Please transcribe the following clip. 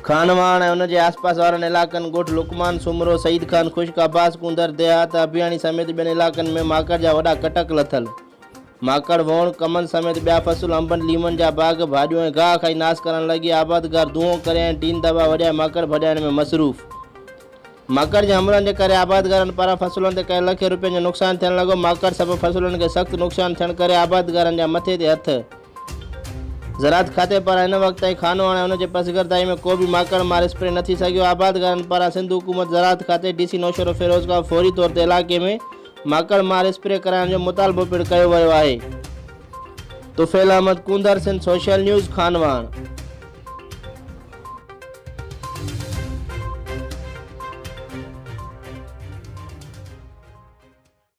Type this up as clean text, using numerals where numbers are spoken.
खानवाण ऐं उन जे आसपास वारनि इलाइक़नि ॻोठ लुकमान सुमरो सईद खान खुश्क अब्बास कुंदर देहात अभियाणी समेत ॿियनि इलाइक़नि में माकड़ जा वॾा कटक लथल। माकड़ वोण कमनि समेत ॿिया फ़सुल अंबनि लीमनि जा बाग़ भाॼियूं ऐं गाह खाई नास करण लॻी। आबादगार धुओं करे ऐं टीन दॿा वॼाए माकड़ भॼाइण में मसरूफ़। माकड़ जे हमलनि जे करे आबादगारनि पारां फ़सुलनि ते कई लखे रुपयनि जो नुक़सानु थियणु लॻो। माकड़ सभु फ़सुलनि खे सख़्तु नुक़सानु थियण करे आबादगारनि जा मथे ते हथ। ज़राअत खाते पारां हिन वक़्त ताईं खानवाण ऐं उन जे पसगरदाई में को बि माकड़ मार स्प्रे न थी सघियो। आबादगारनि पारां सिंध हुकूमत ज़राअत खाते DC नौशरो फिरोज़ खां फौरी तौर ते इलाइक़े में माकड़ मार स्प्रे कराइण जो मुतालबो पिणु कयो वियो आहे। Tufail Ahmed Kunder, Sindh social news, खानवाण।